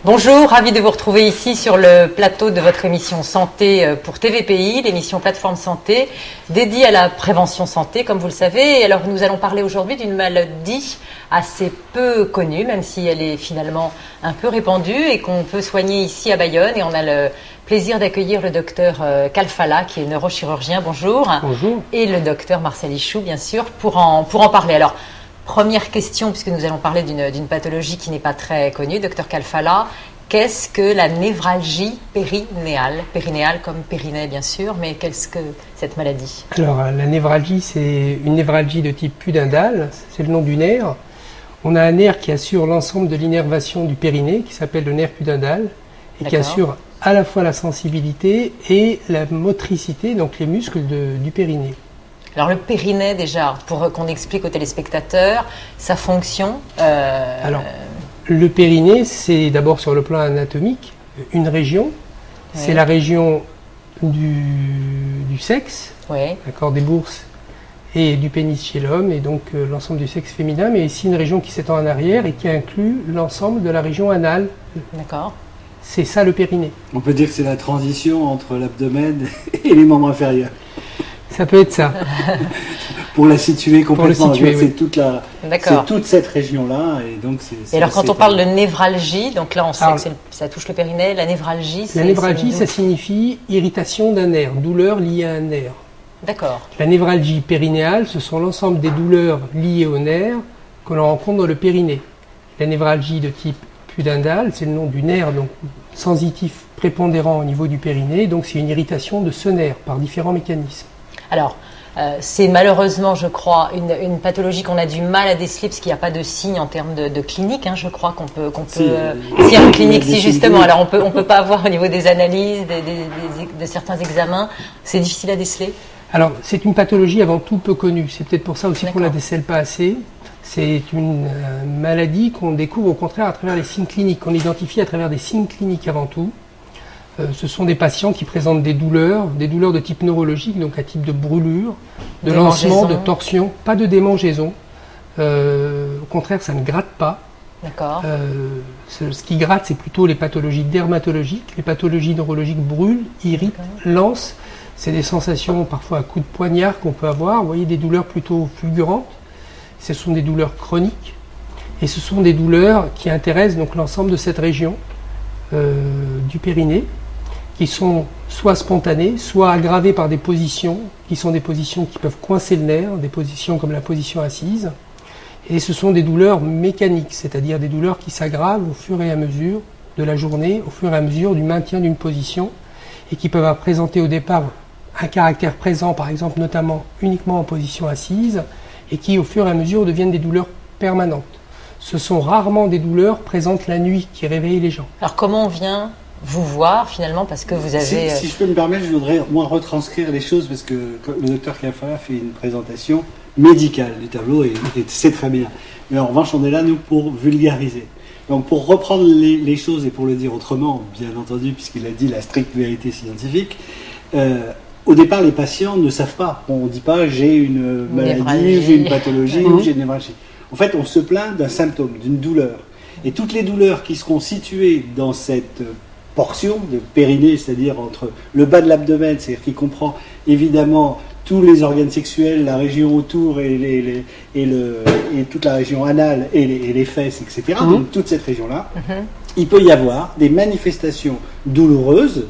Bonjour, ravi de vous retrouver ici sur le plateau de votre émission Santé pour TVPI, l'émission Plateforme Santé, dédiée à la prévention santé, comme vous le savez. Alors nous allons parler aujourd'hui d'une maladie assez peu connue, même si elle est finalement un peu répandue et qu'on peut soigner ici à Bayonne. Et on a le plaisir d'accueillir le docteur Kalfala, qui est neurochirurgien. Bonjour. Bonjour. Et le docteur Marcel Ichou, bien sûr, pour en parler. Alors, première question, puisque nous allons parler d'une pathologie qui n'est pas très connue, docteur Kalfala, qu'est-ce que la névralgie périnéale? Périnéale comme périnée, bien sûr, mais qu'est-ce que cette maladie? Alors, la névralgie, c'est une névralgie de type pudendal, c'est le nom du nerf. On a un nerf qui assure l'ensemble de l'innervation du périnée, qui s'appelle le nerf pudendal, et qui assure à la fois la sensibilité et la motricité, donc les muscles du périnée. Alors le périnée déjà, pour qu'on explique aux téléspectateurs sa fonction. Alors le périnée, c'est d'abord sur le plan anatomique une région. Oui. C'est la région du sexe, d'accord, des bourses et du pénis chez l'homme, et donc l'ensemble du sexe féminin, mais ici une région qui s'étend en arrière et qui inclut l'ensemble de la région anale. D'accord. C'est ça le périnée. On peut dire que c'est la transition entre l'abdomen et les membres inférieurs. Ça peut être ça. Pour la situer complètement. Oui. C'est toute cette région-là. Et, donc et alors quand on parle de névralgie, donc là on sait que ça touche le périnée, la névralgie, c'est... La névralgie, ça signifie irritation d'un nerf, douleur liée à un nerf. D'accord. La névralgie périnéale, ce sont l'ensemble des douleurs liées au nerf que l'on rencontre dans le périnée. La névralgie de type pudendal, c'est le nom du nerf donc sensitif prépondérant au niveau du périnée, donc c'est une irritation de ce nerf par différents mécanismes. Alors, c'est malheureusement, je crois, une pathologie qu'on a du mal à déceler parce qu'il n'y a pas de signe en termes de clinique. Je crois qu'on peut s'il y a une clinique, si justement. Alors, on peut pas avoir au niveau des analyses, de certains examens. C'est difficile à déceler. Alors, c'est une pathologie avant tout peu connue. C'est peut-être pour ça aussi qu'on la décèle pas assez. C'est une maladie qu'on découvre au contraire à travers les signes cliniques, qu'on identifie à travers des signes cliniques avant tout. Ce sont des patients qui présentent des douleurs de type neurologique, donc un type de brûlure, de lancement, de torsion, pas de démangeaison. Au contraire, ça ne gratte pas. D'accord. Ce qui gratte, c'est plutôt les pathologies dermatologiques. Les pathologies neurologiques brûlent, irritent, lancent. C'est des sensations parfois à coups de poignard qu'on peut avoir. Vous voyez, des douleurs plutôt fulgurantes. Ce sont des douleurs chroniques. Et ce sont des douleurs qui intéressent donc l'ensemble de cette région du périnée, qui sont soit spontanées, soit aggravées par des positions, qui sont des positions qui peuvent coincer le nerf, des positions comme la position assise. Et ce sont des douleurs mécaniques, c'est-à-dire des douleurs qui s'aggravent au fur et à mesure de la journée, au fur et à mesure du maintien d'une position, et qui peuvent présenter au départ un caractère présent, par exemple notamment uniquement en position assise, et qui au fur et à mesure deviennent des douleurs permanentes. Ce sont rarement des douleurs présentes la nuit qui réveillent les gens. Alors comment on vient vous voir finalement, parce que vous avez... Si je peux me permettre, je voudrais moi retranscrire les choses, parce que le docteur Kalfala fait une présentation médicale du tableau, et c'est très bien. Mais en revanche, on est là, nous, pour vulgariser. Donc pour reprendre les choses, et pour le dire autrement, bien entendu, puisqu'il a dit la stricte vérité scientifique, au départ, les patients ne savent pas. On ne dit pas « j'ai une maladie, j'ai une pathologie ou j'ai une névralgie ». En fait, on se plaint d'un symptôme, d'une douleur. Et toutes les douleurs qui seront situées dans cette portion de périnée, c'est-à-dire entre le bas de l'abdomen, c'est-à-dire qui comprend évidemment tous les organes sexuels, la région autour et toute la région anale et les fesses, etc. Donc toute cette région-là, il peut y avoir des manifestations douloureuses,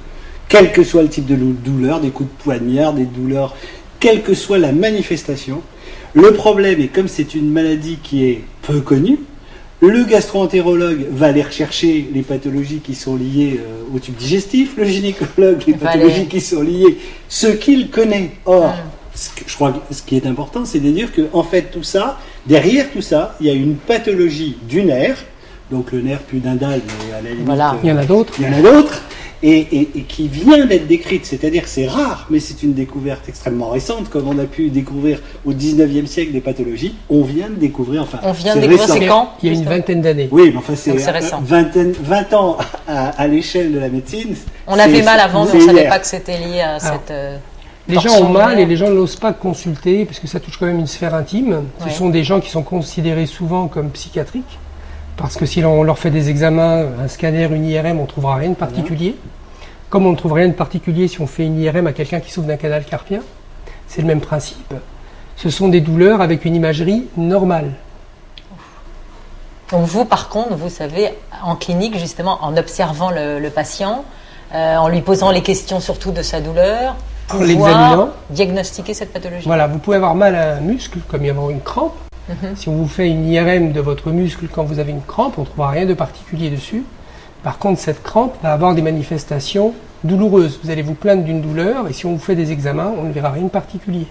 quel que soit le type de douleur, des coups de poignard, des douleurs, quelle que soit la manifestation. Le problème est, comme c'est une maladie qui est peu connue, le gastro-entérologue va aller rechercher les pathologies qui sont liées au tube digestif, le gynécologue, les pathologies qui sont liées, ce qu'il connaît. Or, je crois que ce qui est important, c'est de dire qu'en fait, tout ça, derrière tout ça, il y a une pathologie du nerf, donc le nerf pudendal, mais à la limite, il y en a d'autres. Il y en a d'autres. Et qui vient d'être décrite, c'est-à-dire que c'est rare, mais c'est une découverte extrêmement récente, comme on a pu découvrir au 19e siècle des pathologies, on vient de découvrir, c'est quand ? Il y a une vingtaine d'années. Oui, mais enfin c'est récent. 20 ans à l'échelle de la médecine. On avait mal avant, mais on ne savait pas que c'était lié à cette... Les gens ont mal et les gens n'osent pas consulter, parce que ça touche quand même une sphère intime. Ce sont des gens qui sont considérés souvent comme psychiatriques. Parce que si on leur fait des examens, un scanner, une IRM, on ne trouvera rien de particulier. Comme on ne trouve rien de particulier si on fait une IRM à quelqu'un qui souffre d'un canal carpien, c'est le même principe. Ce sont des douleurs avec une imagerie normale. Donc vous, par contre, vous savez, en clinique, justement, en observant le patient, en lui posant les questions surtout de sa douleur, En l'examinant, diagnostiquer cette pathologie. voilà, vous pouvez avoir mal à un muscle, comme y avoir une crampe. Si on vous fait une IRM de votre muscle quand vous avez une crampe, on ne trouvera rien de particulier dessus. Par contre, cette crampe va avoir des manifestations douloureuses. Vous allez vous plaindre d'une douleur et si on vous fait des examens, on ne verra rien de particulier.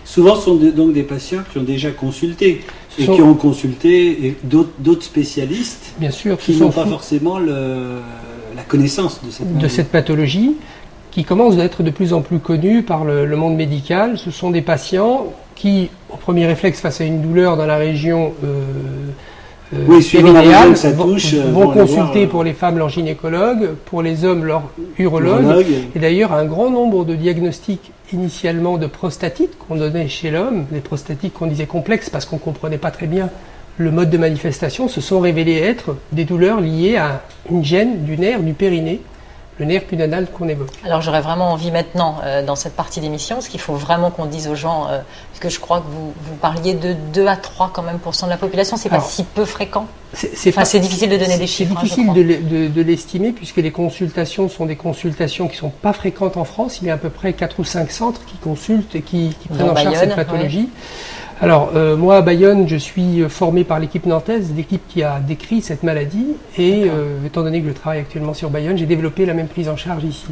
Souvent, ce sont donc des patients qui ont déjà consulté et qui ont consulté d'autres spécialistes Bien sûr, qui n'ont pas forcément la connaissance de cette pathologie qui commence à être de plus en plus connue par le monde médical. Ce sont des patients qui, au premier réflexe face à une douleur dans la région périnéale, vont consulter pour les femmes leur gynécologue, pour les hommes leur urologue. Et d'ailleurs, un grand nombre de diagnostics initialement de prostatite qu'on donnait chez l'homme, des prostatites qu'on disait complexes parce qu'on ne comprenait pas très bien le mode de manifestation, se sont révélés être des douleurs liées à une gêne du nerf du périnée, le nerf pudendal qu'on évoque. Alors j'aurais vraiment envie maintenant, dans cette partie d'émission, parce qu'il faut vraiment qu'on dise aux gens, parce que je crois que vous parliez de 2 à 3 quand même % de la population, c'est pas si peu fréquent. C'est difficile de donner des chiffres. C'est difficile de l'estimer puisque les consultations sont des consultations qui ne sont pas fréquentes en France. Il y a à peu près 4 ou 5 centres qui consultent et qui prennent en charge cette pathologie. Ouais. Alors, moi, à Bayonne, je suis formé par l'équipe nantaise, l'équipe qui a décrit cette maladie. Et étant donné que je travaille actuellement sur Bayonne, j'ai développé la même prise en charge ici.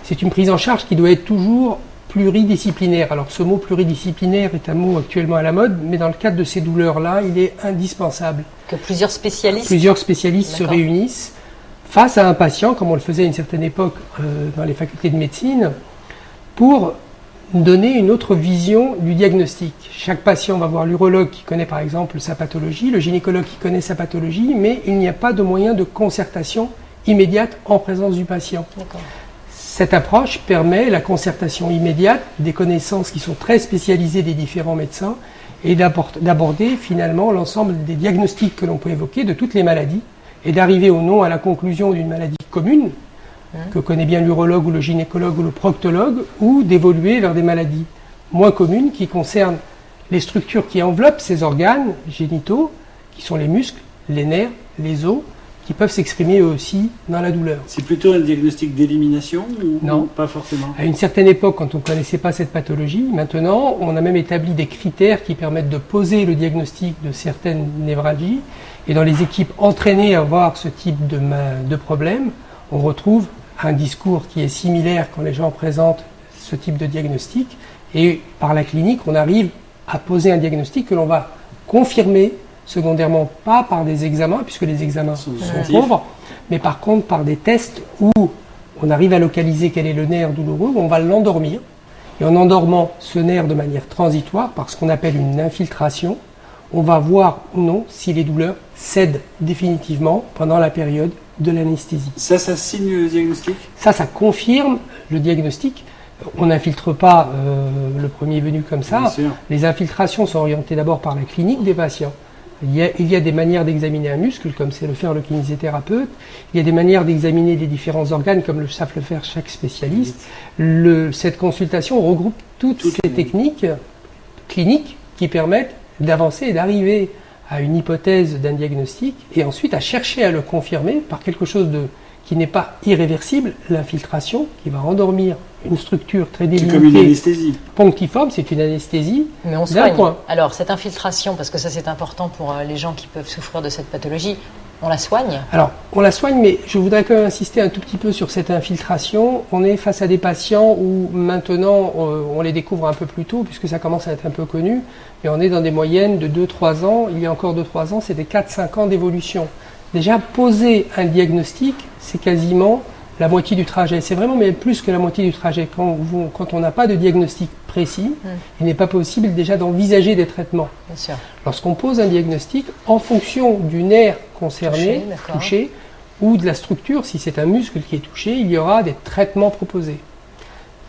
C'est une prise en charge qui doit être toujours pluridisciplinaire. Alors, ce mot pluridisciplinaire est un mot actuellement à la mode, mais dans le cadre de ces douleurs-là, il est indispensable. Que plusieurs spécialistes se réunissent face à un patient, comme on le faisait à une certaine époque dans les facultés de médecine, pour donner une autre vision du diagnostic. Chaque patient va voir l'urologue qui connaît par exemple sa pathologie, le gynécologue qui connaît sa pathologie, mais il n'y a pas de moyen de concertation immédiate en présence du patient. Cette approche permet la concertation immédiate des connaissances qui sont très spécialisées des différents médecins et d'aborder finalement l'ensemble des diagnostics que l'on peut évoquer de toutes les maladies et d'arriver au nom à la conclusion d'une maladie commune que connaît bien l'urologue ou le gynécologue ou le proctologue, ou d'évoluer vers des maladies moins communes qui concernent les structures qui enveloppent ces organes génitaux, qui sont les muscles, les nerfs, les os, qui peuvent s'exprimer eux aussi dans la douleur. C'est plutôt un diagnostic d'élimination ou non, pas forcément? À une certaine époque, quand on ne connaissait pas cette pathologie, maintenant, on a même établi des critères qui permettent de poser le diagnostic de certaines névralgies. Et dans les équipes entraînées à voir ce type de problème, on retrouve un discours qui est similaire quand les gens présentent ce type de diagnostic. Et par la clinique, on arrive à poser un diagnostic que l'on va confirmer secondairement, pas par des examens, puisque les examens sont pauvres, mais par contre par des tests où on arrive à localiser quel est le nerf douloureux, où on va l'endormir. Et en endormant ce nerf de manière transitoire, par ce qu'on appelle une infiltration, on va voir ou non si les douleurs cèdent définitivement pendant la période de l'anesthésie. Ça signe le diagnostic? Ça confirme le diagnostic. On n'infiltre pas le premier venu comme ça. Les infiltrations sont orientées d'abord par la clinique des patients. Il y a des manières d'examiner un muscle, comme c'est le faire le kinésithérapeute. Il y a des manières d'examiner les différents organes, comme le savent le faire chaque spécialiste. Cette consultation regroupe toutes ces techniques cliniques qui permettent d'avancer et d'arriver à une hypothèse d'un diagnostic et ensuite à chercher à le confirmer par quelque chose qui n'est pas irréversible, l'infiltration, qui va endormir une structure très délimitée. C'est comme une anesthésie. Ponctiforme, c'est une anesthésie. Mais on soigne. Alors, cette infiltration, parce que ça c'est important pour les gens qui peuvent souffrir de cette pathologie, on la soigne? Alors, on la soigne, mais je voudrais quand même insister un tout petit peu sur cette infiltration. On est face à des patients où maintenant, on les découvre un peu plus tôt, puisque ça commence à être un peu connu, mais on est dans des moyennes de 2-3 ans. Il y a encore 2-3 ans, c'était 4-5 ans d'évolution. Déjà, poser un diagnostic, c'est quasiment la moitié du trajet. C'est vraiment même plus que la moitié du trajet. Quand on n'a pas de diagnostic précis, il n'est pas possible déjà d'envisager des traitements. Bien sûr. Lorsqu'on pose un diagnostic, en fonction du nerf concerné, touché, ou de la structure, si c'est un muscle qui est touché, il y aura des traitements proposés.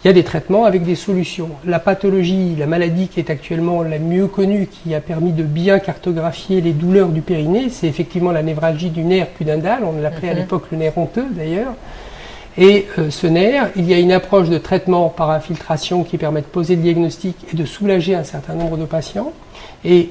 il y a des traitements avec des solutions. La pathologie, la maladie qui est actuellement la mieux connue, qui a permis de bien cartographier les douleurs du périnée, c'est effectivement la névralgie du nerf pudendal, on l'appelait à l'époque le nerf honteux d'ailleurs. Et ce nerf, il y a une approche de traitement par infiltration qui permet de poser le diagnostic et de soulager un certain nombre de patients. Et